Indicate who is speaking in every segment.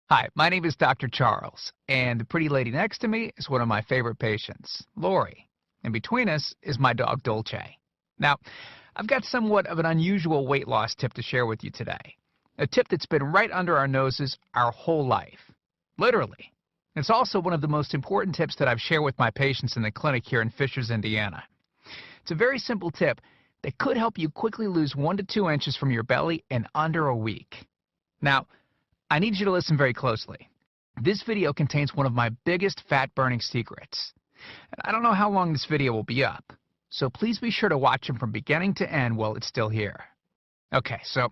Speaker 1: Hi, my name is Dr. Charles, and the pretty lady next to me is one of my favorite patients, Lori. And between us is my dog, Dolce. Now, I've got somewhat of an unusual weight loss tip to share with you today. A tip that's been right under our noses our whole life. Literally. It's also one of the most important tips that I've shared with my patients in the clinic here in Fishers, Indiana. It's a very simple tip that could help you quickly lose 1 to 2 inches from your belly in under a week. Now, I need you to listen very closely. This video contains one of my biggest fat-burning secrets. And I don't know how long this video will be up, so please be sure to watch it from beginning to end while it's still here. Okay, so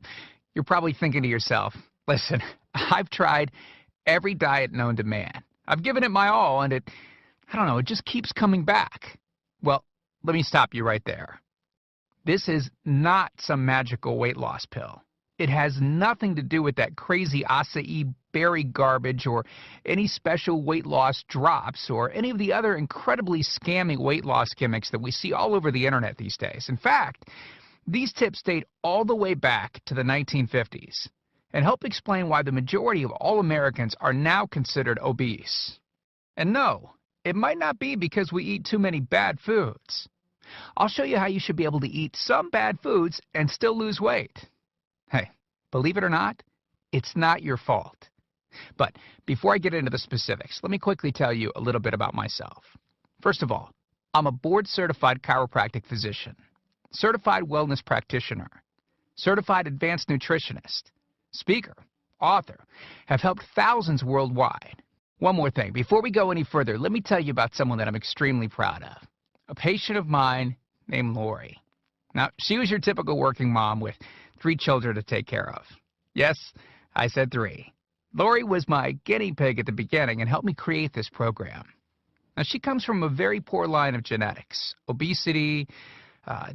Speaker 1: you're probably thinking to yourself, listen, I've tried every diet known to man. I've given it my all, and it just keeps coming back. Well, let me stop you right there. This is not some magical weight loss pill. It has nothing to do with that crazy acai berry garbage or any special weight loss drops or any of the other incredibly scammy weight loss gimmicks that we see all over the internet these days. In fact, these tips date all the way back to the 1950s and help explain why the majority of all Americans are now considered obese. And no, it might not be because we eat too many bad foods. I'll show you how you should be able to eat some bad foods and still lose weight. Hey, believe it or not, it's not your fault. But before I get into the specifics, let me quickly tell you a little bit about myself. First of all, I'm a board-certified chiropractic physician, certified wellness practitioner, certified advanced nutritionist, speaker, author, have helped thousands worldwide. One more thing, before we go any further, let me tell you about someone that I'm extremely proud of, a patient of mine named Lori. Now, she was your typical working mom with 3 children to take care of. Yes, I said 3. Lori was my guinea pig at the beginning and helped me create this program. Now, she comes from a very poor line of genetics, obesity,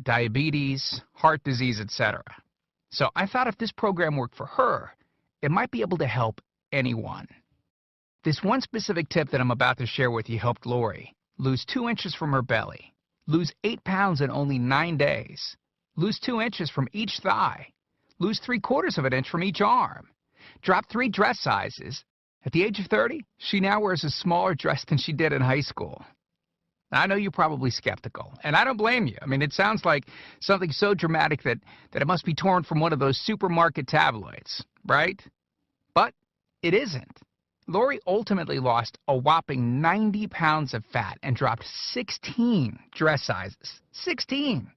Speaker 1: diabetes, heart disease, etc. So I thought if this program worked for her, it might be able to help anyone. This one specific tip that I'm about to share with you helped Lori lose 2 inches from her belly, lose 8 pounds in only 9 days, lose 2 inches from each thigh, lose 3/4 of an inch from each arm, drop 3 dress sizes. At the age of 30, she now wears a smaller dress than she did in high school. Now, I know you're probably skeptical, and I don't blame you. I mean, it sounds like something so dramatic that it must be torn from one of those supermarket tabloids, right? But it isn't. Lori ultimately lost a whopping 90 pounds of fat and dropped 16 dress sizes. 16!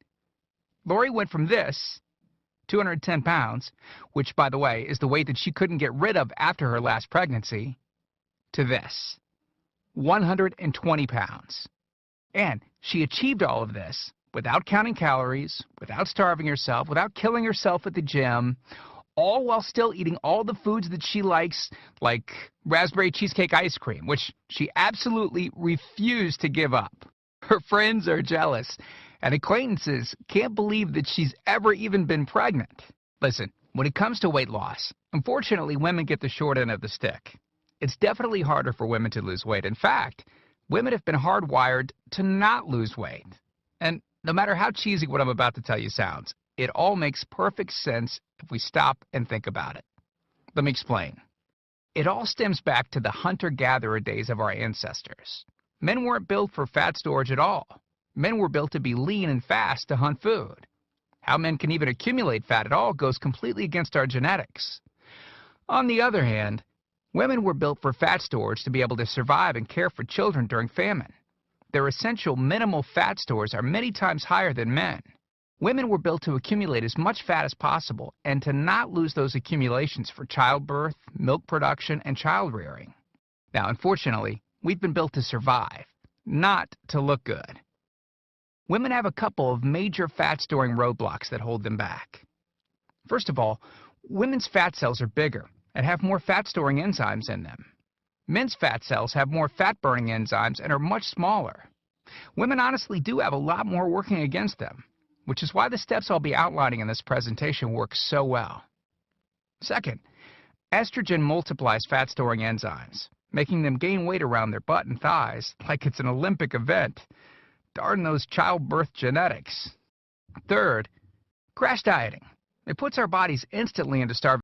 Speaker 1: Lori went from this, 210 pounds, which, by the way, is the weight that she couldn't get rid of after her last pregnancy, to this, 120 pounds. And she achieved all of this without counting calories, without starving herself, without killing herself at the gym, all while still eating all the foods that she likes, like raspberry cheesecake ice cream, which she absolutely refused to give up. Her friends are jealous, and acquaintances can't believe that she's ever even been pregnant. Listen, when it comes to weight loss, unfortunately, women get the short end of the stick. It's definitely harder for women to lose weight. In fact, women have been hardwired to not lose weight. And no matter how cheesy what I'm about to tell you sounds, it all makes perfect sense if we stop and think about it. Let me explain. It all stems back to the hunter-gatherer days of our ancestors. Men weren't built for fat storage at all. Men were built to be lean and fast to hunt food. How men can even accumulate fat at all goes completely against our genetics. On the other hand, women were built for fat storage to be able to survive and care for children during famine. Their essential minimal fat stores are many times higher than men. Women were built to accumulate as much fat as possible and to not lose those accumulations for childbirth, milk production, and child rearing. Now, unfortunately, we've been built to survive, not to look good. Women have a couple of major fat-storing roadblocks that hold them back. First of all, women's fat cells are bigger and have more fat-storing enzymes in them. Men's fat cells have more fat-burning enzymes and are much smaller. Women honestly do have a lot more working against them, which is why the steps I'll be outlining in this presentation work so well. Second, estrogen multiplies fat-storing enzymes, making them gain weight around their butt and thighs like it's an Olympic event. Darn those childbirth genetics. Third, crash dieting. It puts our bodies instantly into starvation